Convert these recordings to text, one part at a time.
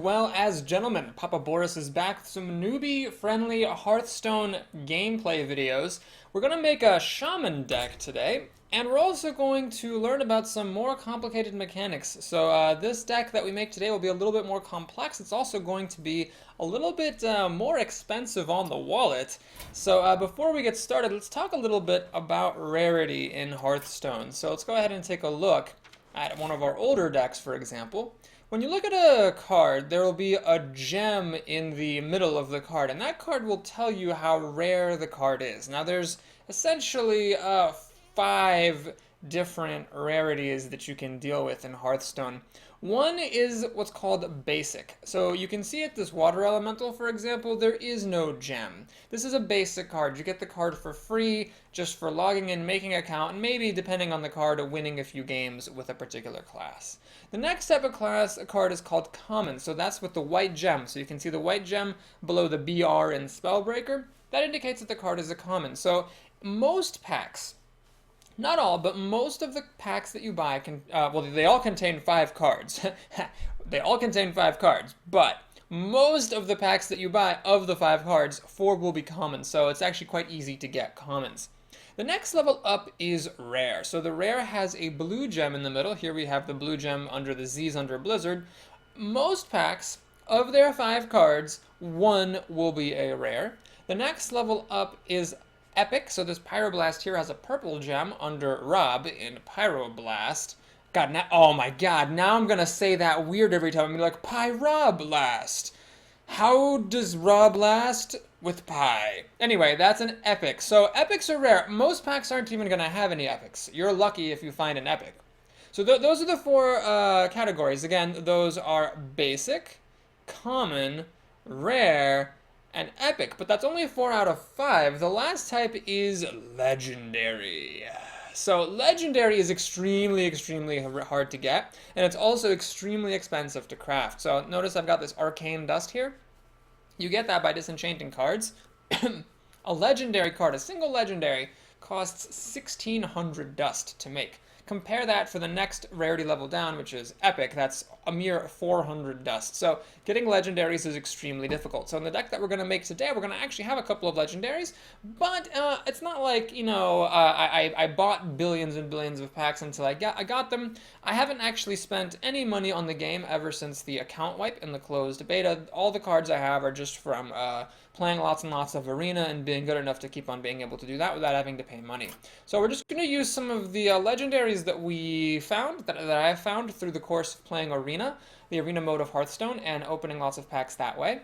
Well, as gentlemen, Papa Boris is back with some newbie-friendly Hearthstone gameplay videos. We're going to make a Shaman deck today, and we're also going to learn about some more complicated mechanics. So this deck that we make today will be a little bit more complex. It's also going to be a little bit more expensive on the wallet. So before we get started, let's talk a little bit about rarity in Hearthstone. So let's go ahead and take a look at one of our older decks, for example. When you look at a card, there will be a gem in the middle of the card, and that card will tell you how rare the card is. Now, there's essentially 5 different rarities that you can deal with in Hearthstone. One is what's called basic. So you can see at this water elemental, for example, there is no gem. This is a basic card. You get the card for free just for logging in, making an account, and maybe, depending on the card, winning a few games with a particular class. The next type of card is called common. So that's with the white gem. So you can see the white gem below the BR in Spellbreaker. That indicates that the card is a common. So most packs, not all, but most of the packs that you buy well, they all contain 5 cards. They all contain 5 cards, but most of the packs that you buy of the 5 cards, 4 will be common, so it's actually quite easy to get commons. The next level up is rare. So the rare has a blue gem in the middle. Here we have the blue gem under the Z's under Blizzard. Most packs of their 5 cards, 1 will be a rare. The next level up is epic. So this Pyroblast here has a purple gem under Rob in Pyroblast. God, now, oh my god, now I'm gonna say that weird every time. I'm gonna be like, Pyroblast. How does Rob last? With Pi. Anyway, that's an epic. So epics are rare. Most packs aren't even gonna have any epics. You're lucky if you find an epic. So those are the 4 categories. Again, those are basic, common, rare, and epic, but that's only 4 out of 5. The last type is legendary. So legendary is extremely hard to get, and it's also extremely expensive to craft. So notice I've got this arcane dust here. You get that by disenchanting cards. A legendary card, a single legendary, costs 1,600 dust to make. Compare that for the next rarity level down, which is epic. That's a mere 400 dust. So getting legendaries is extremely difficult. So in the deck that we're going to make today, we're going to actually have a couple of legendaries, but it's not like, you know, I bought billions and billions of packs until I got them. I haven't actually spent any money on the game ever since the account wipe in the closed beta. All the cards I have are just from playing lots and lots of arena and being good enough to keep on being able to do that without having to pay money. So we're just going to use some of the legendaries that we found, that I found through the course of playing arena, the arena mode of Hearthstone, and opening lots of packs that way.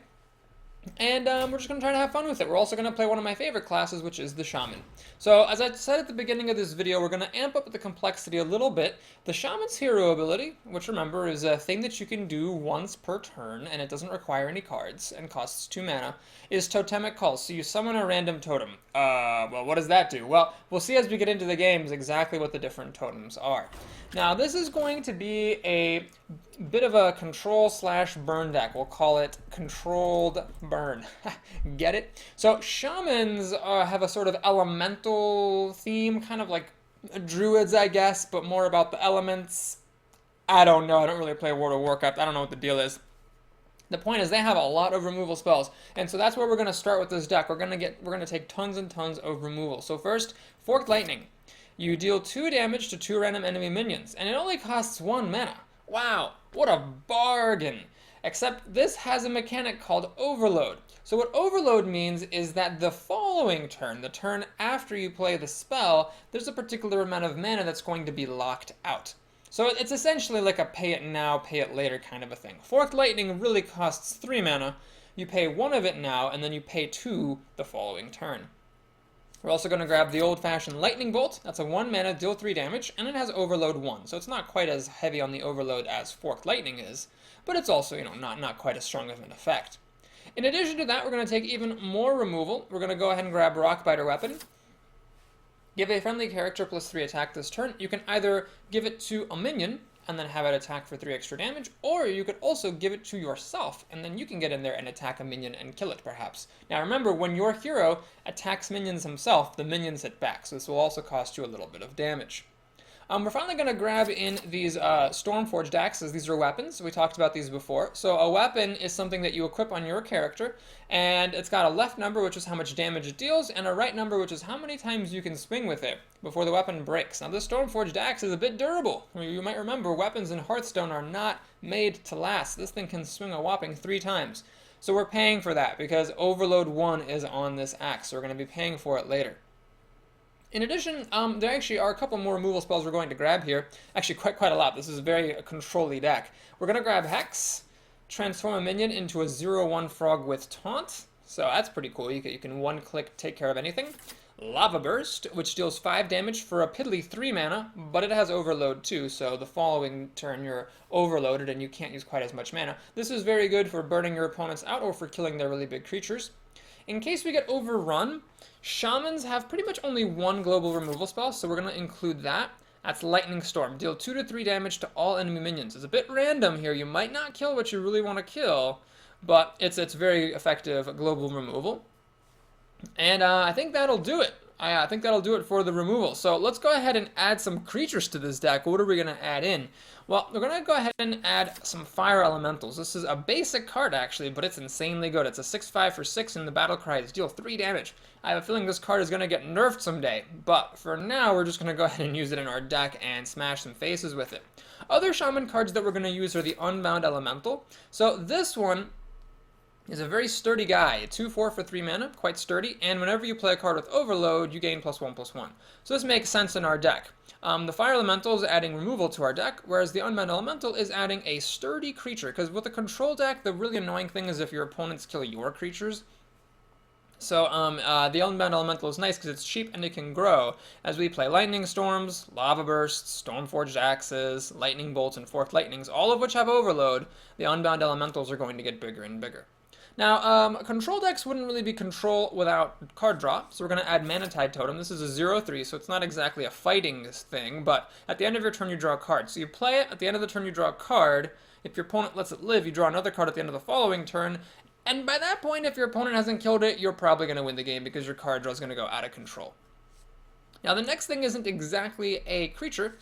And we're just going to try to have fun with it. We're also going to play one of my favorite classes, which is the Shaman. So, as I said at the beginning of this video, we're going to amp up the complexity a little bit. The Shaman's hero ability, which remember is a thing that you can do once per turn, and it doesn't require any cards, and costs 2 mana, is Totemic Call. So you summon a random totem. Well, what does that do? Well, we'll see as we get into the games exactly what the different totems are. Now, this is going to be a bit of a control/burn deck. We'll call it controlled burn. Get it? So shamans have a sort of elemental theme, kind of like druids, I guess, but more about the elements. I don't know. I don't really play World of Warcraft. I don't know what the deal is. The point is they have a lot of removal spells, and so that's where we're going to start with this deck. We're going to take tons and tons of removal. So first, Forked Lightning. You deal 2 damage to 2 random enemy minions, and it only costs 1 mana. Wow, what a bargain! Except this has a mechanic called Overload. So what Overload means is that the following turn, the turn after you play the spell, there's a particular amount of mana that's going to be locked out. So it's essentially like a pay it now, pay it later kind of a thing. Forked Lightning really costs 3 mana. You pay 1 of it now, and then you pay 2 the following turn. We're also going to grab the old-fashioned Lightning Bolt. That's a 1 mana, deal 3 damage, and it has Overload 1. So it's not quite as heavy on the Overload as Forked Lightning is, but it's also, you know, not quite as strong of an effect. In addition to that, we're going to take even more removal. We're going to go ahead and grab Rockbiter Weapon. Give a friendly character +3 attack this turn. You can either give it to a minion and then have it attack for 3 extra damage, or you could also give it to yourself, and then you can get in there and attack a minion and kill it, perhaps. Now remember, when your hero attacks minions himself, the minions hit back, so this will also cost you a little bit of damage. We're finally going to grab in these Stormforged axes. These are weapons. We talked about these before. So a weapon is something that you equip on your character, and it's got a left number, which is how much damage it deals, and a right number, which is how many times you can swing with it before the weapon breaks. Now, this Stormforged axe is a bit durable. You might remember weapons in Hearthstone are not made to last. This thing can swing a whopping 3 times. So we're paying for that because Overload 1 is on this axe, so we're going to be paying for it later. In addition, there actually are a couple more removal spells we're going to grab here. Actually, quite a lot. This is a very control-y deck. We're going to grab Hex, transform a minion into a 0/1 frog with Taunt. So that's pretty cool. You can one-click take care of anything. Lava Burst, which deals 5 damage for a piddly 3 mana, but it has Overload too, so the following turn you're overloaded and you can't use quite as much mana. This is very good for burning your opponents out or for killing their really big creatures. In case we get overrun, Shamans have pretty much only one global removal spell, so we're going to include that. That's Lightning Storm. Deal 2 to 3 damage to all enemy minions. It's a bit random here. You might not kill what you really want to kill, but it's very effective global removal. And I think that'll do it. I think that'll do it for the removal. So let's go ahead and add some creatures to this deck. What are we going to add in? Well, we're going to go ahead and add some Fire Elementals. This is a basic card, actually, but it's insanely good. It's a 6/5 for 6, and the battle cries deal 3 damage. I have a feeling this card is going to get nerfed someday, but for now, we're just going to go ahead and use it in our deck and smash some faces with it. Other Shaman cards that we're going to use are the Unbound Elemental. So this one is a very sturdy guy. 2/4 for 3 mana, quite sturdy, and whenever you play a card with Overload, you gain +1/+1. So this makes sense in our deck. The Fire Elemental is adding removal to our deck, whereas the Unbound Elemental is adding a sturdy creature, because with a control deck, the really annoying thing is if your opponents kill your creatures. So the Unbound Elemental is nice because it's cheap and it can grow as we play Lightning Storms, Lava Bursts, Stormforged Axes, Lightning Bolts, and Forked Lightnings, all of which have Overload. The Unbound Elementals are going to get bigger and bigger. Now, control decks wouldn't really be control without card draw, so we're going to add Manatide Totem. This is a 0/3, so it's not exactly a fighting thing, but at the end of your turn you draw a card. So you play it, at the end of the turn you draw a card. If your opponent lets it live, you draw another card at the end of the following turn, and by that point, if your opponent hasn't killed it, you're probably going to win the game because your card draw is going to go out of control. Now, the next thing isn't exactly a creature.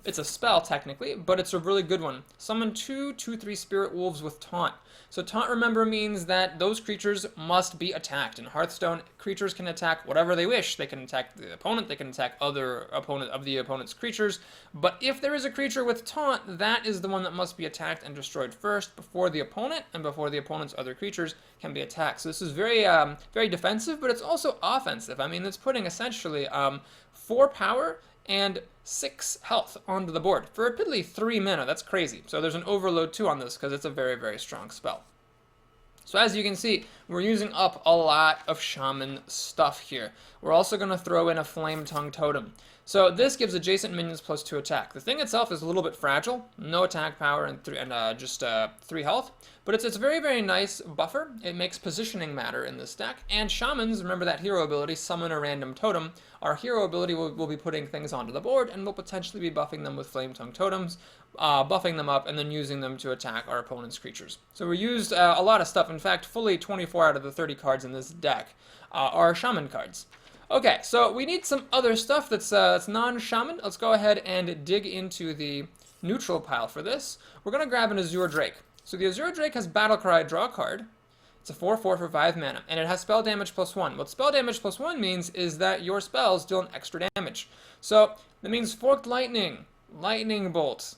It's a spell, technically, but it's a really good one. Summon 2/2/3 Spirit Wolves with Taunt. So Taunt, remember, means that those creatures must be attacked. In Hearthstone, creatures can attack whatever they wish. They can attack the opponent, they can attack other opponent of the opponent's creatures, but if there is a creature with Taunt, that is the one that must be attacked and destroyed first before the opponent and before the opponent's other creatures can be attacked. So this is very defensive, but it's also offensive. I mean, it's putting essentially 4 power and 6 health onto the board for a piddly 3 mana. That's crazy. So there's an Overload 2 on this because it's a very strong spell. So as you can see, we're using up a lot of Shaman stuff here. We're also going to throw in a Flame Tongue Totem. So this gives adjacent minions +2 attack. The thing itself is a little bit fragile, no attack power and just 3 health, but it's a very nice buffer. It makes positioning matter in this deck. And Shamans, remember that hero ability, summon a random totem. Our hero ability will be putting things onto the board, and we'll potentially be buffing them with Flame Tongue Totems, buffing them up, and then using them to attack our opponent's creatures. So we used a lot of stuff. In fact, fully 24 out of the 30 cards in this deck are Shaman cards. Okay, so we need some other stuff that's non-Shaman. Let's go ahead and dig into the neutral pile for this. We're going to grab an Azure Drake. So the Azure Drake has Battlecry, draw a card. It's a 4/4 for 5 mana, and it has spell damage +1. What spell damage +1 means is that your spells deal an extra damage. So that means Forked Lightning, Lightning Bolt,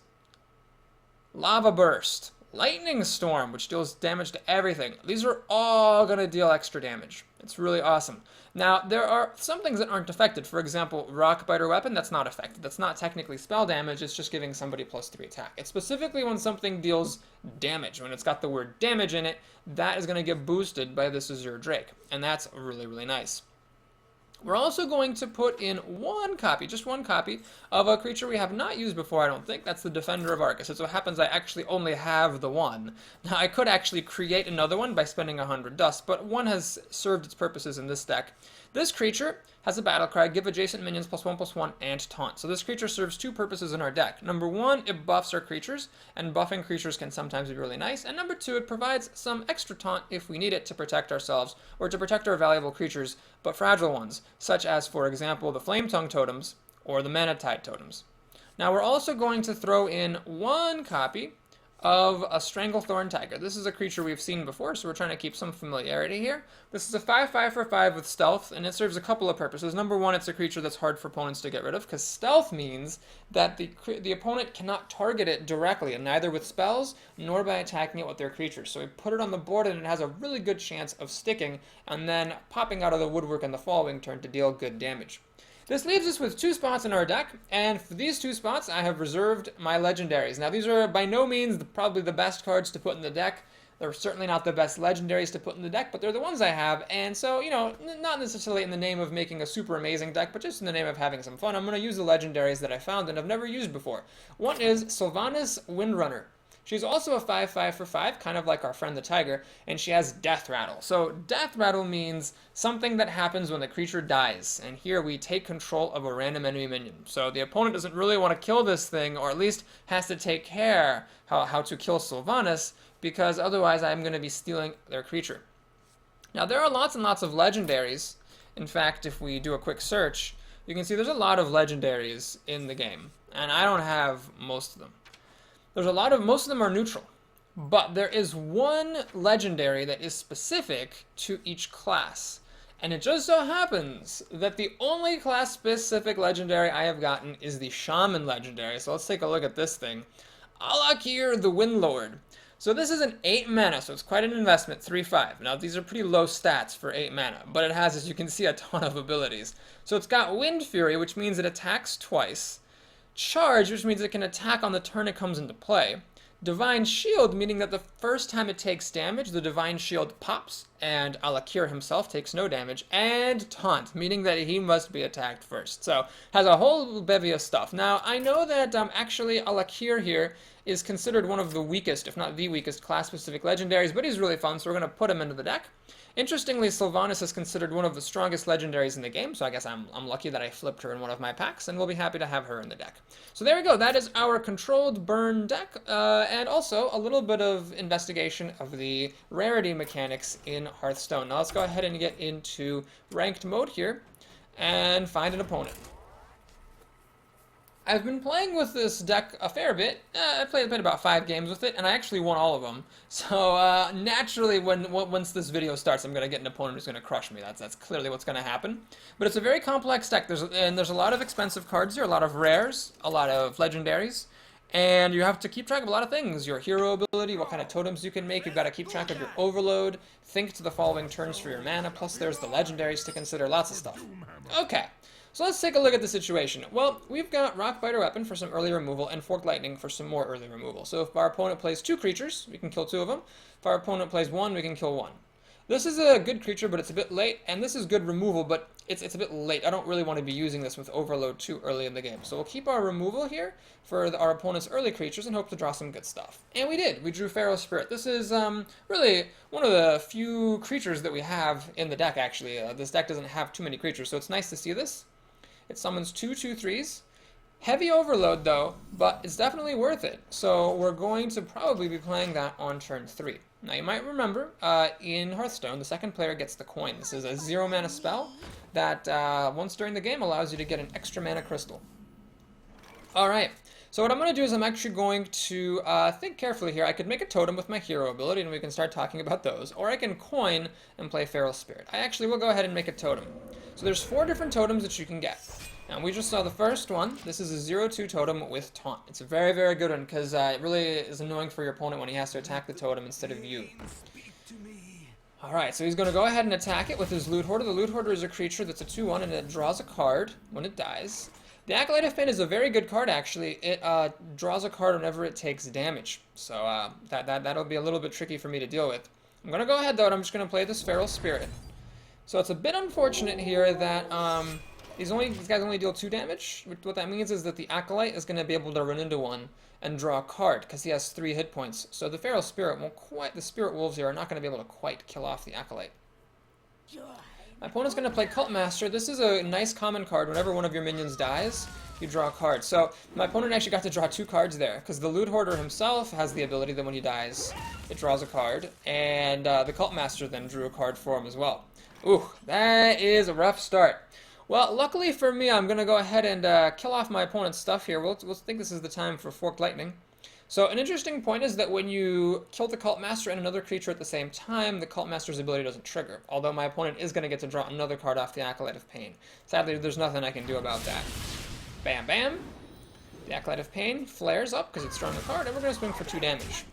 Lava Burst, Lightning Storm, which deals damage to everything. These are all going to deal extra damage. It's really awesome. Now, there are some things that aren't affected. For example, Rock Biter Weapon, that's not affected. That's not technically spell damage, it's just giving somebody +3 attack. It's specifically when something deals damage. When it's got the word damage in it, that is going to get boosted by this Azure Drake. And that's really nice. We're also going to put in just one copy, of a creature we have not used before, I don't think. That's the Defender of Arcus. It so happens I actually only have the one. Now, I could actually create another one by spending 100 dust, but one has served its purposes in this deck. This creature has a Battlecry, give adjacent minions +1/+1, and Taunt. So this creature serves 2 purposes in our deck. Number 1, it buffs our creatures, and buffing creatures can sometimes be really nice. And number 2, it provides some extra Taunt if we need it to protect ourselves, or to protect our valuable creatures, but fragile ones, such as, for example, the Flame Tongue Totems, or the Manatide Totems. Now we're also going to throw in one copy of a Stranglethorn Tiger. This is a creature we've seen before, so we're trying to keep some familiarity here. This is a 5/5 for 5 with stealth, and it serves a couple of purposes. Number one, it's a creature that's hard for opponents to get rid of, because stealth means that the opponent cannot target it directly, and neither with spells nor by attacking it with their creatures. So we put it on the board, and it has a really good chance of sticking, and then popping out of the woodwork in the following turn to deal good damage. This leaves us with 2 spots in our deck, and for these 2 spots, I have reserved my legendaries. Now, these are by no means probably the best cards to put in the deck. They're certainly not the best legendaries to put in the deck, but they're the ones I have, and so, you know, not necessarily in the name of making a super amazing deck, but just in the name of having some fun. I'm going to use the legendaries that I found and have never used before. One is Sylvanas Windrunner. She's also a 5/5 for 5, kind of like our friend the Tiger, and she has Death Rattle. So Death Rattle means something that happens when the creature dies, and here we take control of a random enemy minion. So the opponent doesn't really want to kill this thing, or at least has to take care how to kill Sylvanas, because otherwise I'm going to be stealing their creature. Now there are lots and lots of legendaries. In fact, if we do a quick search, you can see there's a lot of legendaries in the game, and I don't have most of them. Most of them are neutral, but there is one legendary that is specific to each class. And it just so happens that the only class-specific legendary I have gotten is the Shaman legendary. So let's take a look at this thing. Alakir the Windlord. So this is an 8 mana, so it's quite an investment, 3/5. Now these are pretty low stats for 8 mana, but it has, as you can see, a ton of abilities. So it's got Wind Fury, which means it attacks twice. Charge, which means it can attack on the turn it comes into play. Divine Shield, meaning that the first time it takes damage, the Divine Shield pops, and Alakir himself takes no damage. And Taunt, meaning that he must be attacked first. So, has a whole bevy of stuff. Now, I know that actually Alakir here is considered one of the weakest, if not the weakest, class-specific legendaries, but he's really fun, so we're going to put him into the deck. Interestingly, Sylvanas is considered one of the strongest legendaries in the game, so I guess I'm lucky that I flipped her in one of my packs, and we'll be happy to have her in the deck. So there we go, that is our controlled burn deck, and also a little bit of investigation of the rarity mechanics in Hearthstone. Now let's go ahead and get into ranked mode here, and find an opponent. I've been playing with this deck a fair bit. I played about 5 games with it, and I actually won all of them. So naturally, once this video starts, I'm going to get an opponent who's going to crush me. That's clearly what's going to happen. But it's a very complex deck. There's a lot of expensive cards here, a lot of rares, a lot of legendaries. And you have to keep track of a lot of things. Your hero ability, what kind of totems you can make. You've got to keep track of your overload. Think to the following turns for your mana. Plus there's the legendaries to consider. Lots of stuff. Okay. So let's take a look at the situation. Well, we've got Rockbiter Weapon for some early removal and Forked Lightning for some more early removal. So if our opponent plays 2 creatures, we can kill 2 of them. If our opponent plays 1, we can kill 1. This is a good creature, but it's a bit late, and this is good removal, but it's a bit late. I don't really want to be using this with Overload too early in the game. So we'll keep our removal here for our opponent's early creatures and hope to draw some good stuff. And we did. We drew Feral Spirit. This is really one of the few creatures that we have in the deck, actually. This deck doesn't have too many creatures, so it's nice to see this. It summons 2 2/3s. Heavy overload though, but it's definitely worth it. So we're going to probably be playing that on turn 3. Now you might remember, in Hearthstone, the second player gets the coin. This is a 0 mana spell that once during the game allows you to get an extra mana crystal. Alright, so what I'm going to do is I'm actually going to think carefully here. I could make a totem with my hero ability and we can start talking about those. Or I can coin and play Feral Spirit. I actually will go ahead and make a totem. So there's 4 different totems that you can get. Now we just saw the first one. This is a 0/2 totem with Taunt. It's a very, very good one because it really is annoying for your opponent when he has to attack the totem instead of you. Alright, so he's going to go ahead and attack it with his Loot Hoarder. The Loot Hoarder is a creature that's a 2/1 and it draws a card when it dies. The Acolyte of Pain is a very good card, actually. It draws a card whenever it takes damage. So that'll be a little bit tricky for me to deal with. I'm going to go ahead, though, and I'm just going to play this Feral Spirit. So it's a bit unfortunate here that these guys only deal 2 damage. What that means is that the Acolyte is going to be able to run into one and draw a card because he has 3 hit points. So the Feral Spirit won't quite, the Spirit Wolves here are not going to be able to quite kill off the Acolyte. My opponent's going to play Cult Master. This is a nice common card. Whenever one of your minions dies, you draw a card. So my opponent actually got to draw 2 cards there because the Loot Hoarder himself has the ability that when he dies, it draws a card. And the Cult Master then drew a card for him as well. Ooh, that is a rough start. Well, luckily for me, I'm going to go ahead and kill off my opponent's stuff here. We'll think this is the time for Forked Lightning. So an interesting point is that when you kill the Cult Master and another creature at the same time, the Cult Master's ability doesn't trigger, although my opponent is going to get to draw another card off the Acolyte of Pain. Sadly, there's nothing I can do about that. Bam, bam. The Acolyte of Pain flares up because it's drawing a card, and we're going to swing for 2 damage.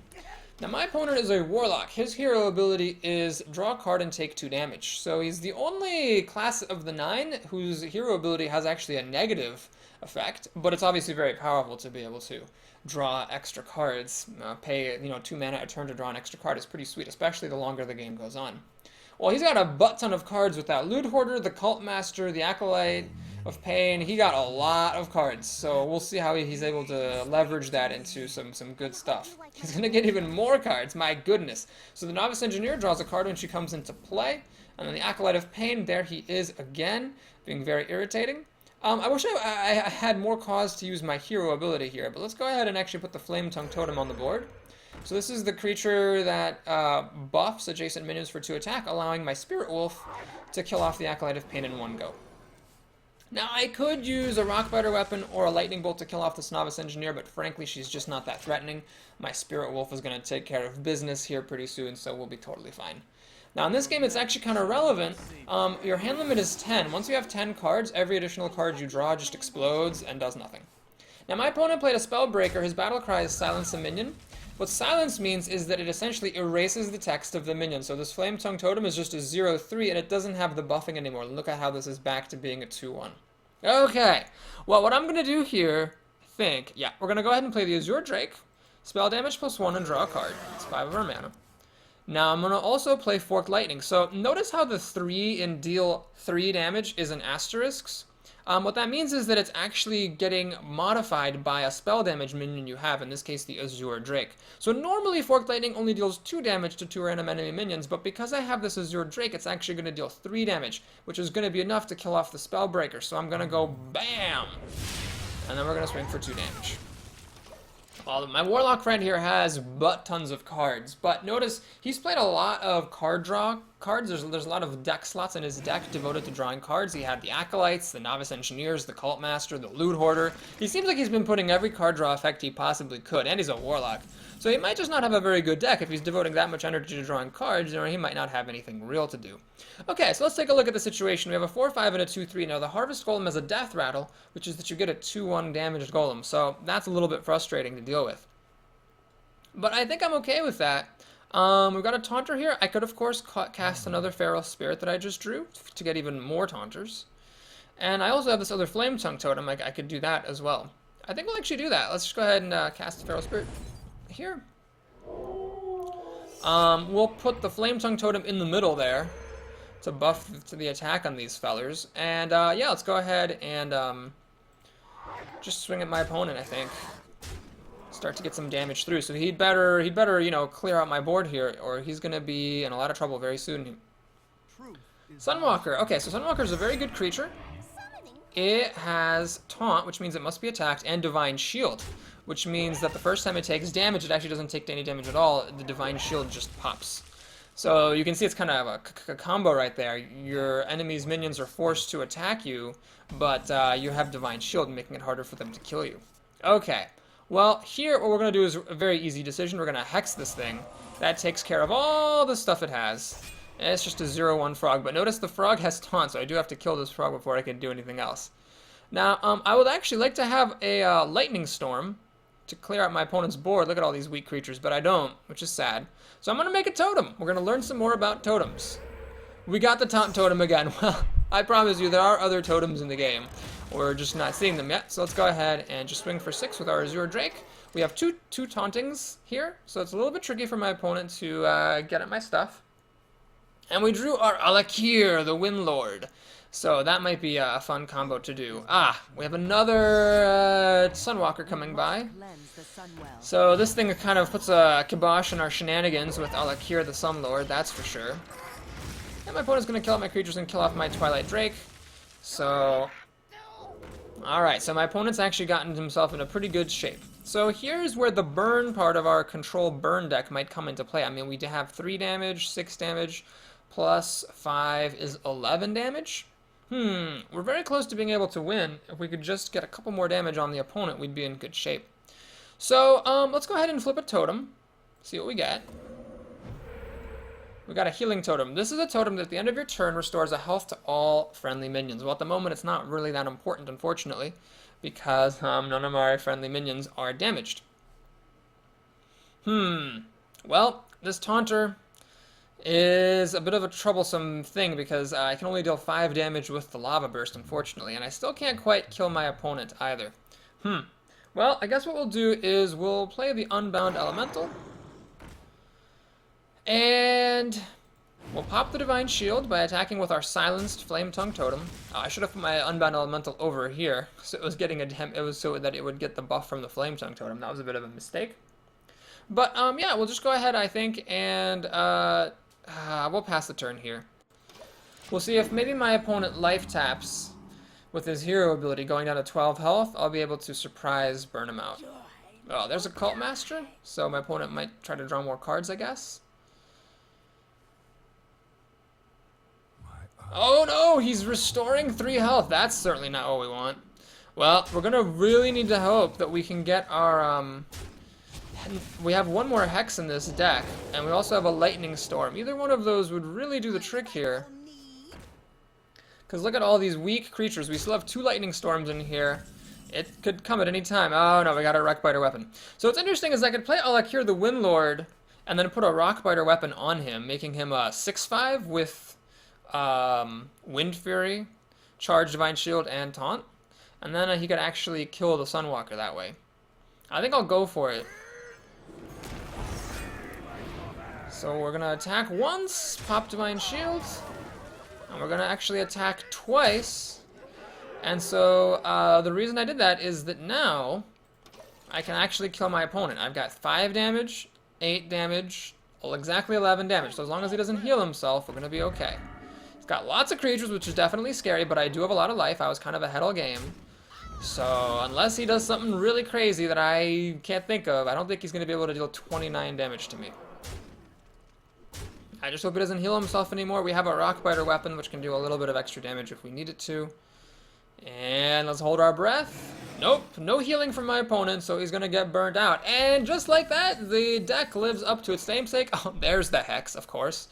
Now my opponent is a Warlock. His hero ability is draw a card and take 2 damage. So he's the only class of the 9 whose hero ability has actually a negative effect, but it's obviously very powerful to be able to draw extra cards. Pay 2 mana a turn to draw an extra card is pretty sweet, especially the longer the game goes on. Well, he's got a butt ton of cards with that Loot Hoarder, the Cult Master, the Acolyte of Pain. He got a lot of cards, so we'll see how he's able to leverage that into some good stuff. He's going to get even more cards, my goodness. So the Novice Engineer draws a card when she comes into play, and then the Acolyte of Pain, there he is again, being very irritating. I wish I had more cause to use my hero ability here, but let's go ahead and actually put the Flame Tongue Totem on the board. So this is the creature that buffs adjacent minions for 2 attack, allowing my Spirit Wolf to kill off the Acolyte of Pain in 1 go. Now, I could use a Rockbiter weapon or a Lightning Bolt to kill off this Novice Engineer, but frankly, she's just not that threatening. My Spirit Wolf is going to take care of business here pretty soon, so we'll be totally fine. Now, in this game, it's actually kind of relevant. Your hand limit is 10. Once you have 10 cards, every additional card you draw just explodes and does nothing. Now, my opponent played a Spellbreaker. His battle cry is Silence a Minion. What silence means is that it essentially erases the text of the minion. So this Flame Tongue Totem is just a 0/3, and it doesn't have the buffing anymore. Look at how this is back to being a 2/1. Okay, well, what I'm going to do here, we're going to go ahead and play the Azure Drake, spell damage +1, and draw a card. It's 5 of our mana. Now, I'm going to also play Forked Lightning. So notice how the 3 in deal 3 damage is an asterisks. What that means is that it's actually getting modified by a spell damage minion you have, in this case the Azure Drake. So normally Forked Lightning only deals 2 damage to 2 random enemy minions, but because I have this Azure Drake, it's actually going to deal 3 damage, which is going to be enough to kill off the Spellbreaker. So I'm going to go BAM! And then we're going to swing for 2 damage. Well, my Warlock friend here has butt tons of cards, but notice he's played a lot of card draw cards. There's a lot of deck slots in his deck devoted to drawing cards. He had the Acolytes, the Novice Engineers, the Cult Master, the Loot Hoarder. He seems like he's been putting every card draw effect he possibly could, and he's a Warlock. So he might just not have a very good deck if he's devoting that much energy to drawing cards, or he might not have anything real to do. Okay, so let's take a look at the situation. We have a 4/5 and a 2/3. Now the Harvest Golem has a Death Rattle, which is that you get a 2/1 damaged Golem, so that's a little bit frustrating to deal with. But I think I'm okay with that. We've got a Taunter here. I could, of course, cast another Feral Spirit that I just drew to get even more Taunters. And I also have this other Flame Tongue Totem. I could do that as well. I think we'll actually do that. Let's just go ahead and cast the Feral Spirit here. We'll put the Flame Tongue Totem in the middle there to buff to the attack on these fellers. And yeah, let's go ahead and just swing at my opponent, I think. Start to get some damage through. So he'd better, clear out my board here, or he's gonna be in a lot of trouble very soon. Sunwalker. Okay, so Sunwalker is a very good creature. It has Taunt, which means it must be attacked, and Divine Shield, which means that the first time it takes damage, it actually doesn't take any damage at all. The Divine Shield just pops. So you can see it's kind of a combo right there. Your enemy's minions are forced to attack you, but you have Divine Shield, making it harder for them to kill you. Okay. Well, here what we're going to do is a very easy decision. We're going to Hex this thing. That takes care of all the stuff it has. And it's just a 0/1 frog, but notice the frog has Taunt, so I do have to kill this frog before I can do anything else. Now, I would actually like to have a Lightning Storm to clear out my opponent's board. Look at all these weak creatures, but I don't, which is sad. So I'm going to make a totem. We're going to learn some more about totems. We got the Taunt Totem again. Well, I promise you there are other totems in the game. We're just not seeing them yet, so let's go ahead and just swing for 6 with our Azure Drake. We have two Tauntings here, so it's a little bit tricky for my opponent to get at my stuff. And we drew our Alakir, the Windlord. So that might be a fun combo to do. We have another Sunwalker coming by. So this thing kind of puts a kibosh on our shenanigans with Alakir, the Sunlord, that's for sure. And my opponent's going to kill out my creatures and kill off my Twilight Drake. So... Alright, so my opponent's actually gotten himself in a pretty good shape. So here's where the burn part of our control burn deck might come into play. I mean, we have 3 damage, 6 damage, plus 5 is 11 damage. We're very close to being able to win. If we could just get a couple more damage on the opponent, we'd be in good shape. So, let's go ahead and flip a totem. See what we get. We got a healing totem. This is a totem that at the end of your turn restores a health to all friendly minions. Well, at the moment, it's not really that important, unfortunately, because none of our friendly minions are damaged. Well, this taunter is a bit of a troublesome thing because I can only deal 5 damage with the lava burst, unfortunately, and I still can't quite kill my opponent either. Well, I guess what we'll do is we'll play the Unbound Elemental, and we'll pop the Divine Shield by attacking with our silenced Flame Tongue Totem. I should have put my Unbound Elemental over here, so it was getting it was so that it would get the buff from the Flame Tongue Totem. That was a bit of a mistake. But yeah, we'll just go ahead, I think, and we'll pass the turn here. We'll see if maybe my opponent life taps with his hero ability going down to 12 health. I'll be able to surprise burn him out. Oh, there's a Cult Master, so my opponent might try to draw more cards, I guess. Oh no, he's restoring 3 health. That's certainly not what we want. Well, we're gonna really need to hope that we can get our, we have one more Hex in this deck, and we also have a Lightning Storm. Either one of those would really do the trick here. Because look at all these weak creatures. We still have 2 Lightning Storms in here. It could come at any time. Oh no, we got a Rockbiter weapon. So what's interesting is I could play Alakir the Windlord and then put a Rockbiter weapon on him, making him a 6/5 with Wind Fury, Charge, Divine Shield, and Taunt. And then he could actually kill the Sunwalker that way. I think I'll go for it. So we're gonna attack once, pop Divine Shield, and we're gonna actually attack twice. And so the reason I did that is that now I can actually kill my opponent. I've got 5 damage, 8 damage, well, exactly 11 damage. So as long as he doesn't heal himself, we're gonna be okay. He's got lots of creatures, which is definitely scary, but I do have a lot of life. I was kind of ahead all game. So unless he does something really crazy that I can't think of, I don't think he's gonna be able to deal 29 damage to me. I just hope he doesn't heal himself anymore. We have a Rockbiter weapon, which can do a little bit of extra damage if we need it to. And let's hold our breath. Nope, no healing from my opponent, so he's gonna get burned out. And just like that, the deck lives up to its namesake. Oh, there's the Hex, of course.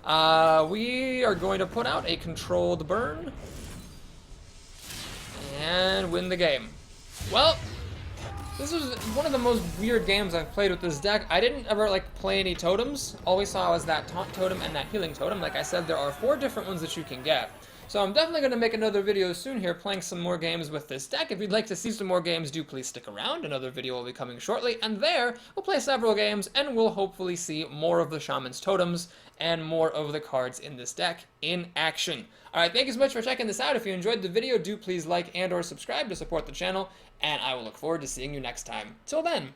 We are going to put out a controlled burn and win the game. Well, this was one of the most weird games I've played with this deck. I didn't ever play any totems. All we saw was that taunt totem and that healing totem. Like I said, there are 4 different ones that you can get. So I'm definitely going to make another video soon here playing some more games with this deck. If you'd like to see some more games, do please stick around. Another video will be coming shortly, and there we'll play several games and we'll hopefully see more of the Shaman's totems and more of the cards in this deck in action. Alright, thank you so much for checking this out. If you enjoyed the video, do please like and or subscribe to support the channel, and I will look forward to seeing you next time. Till then.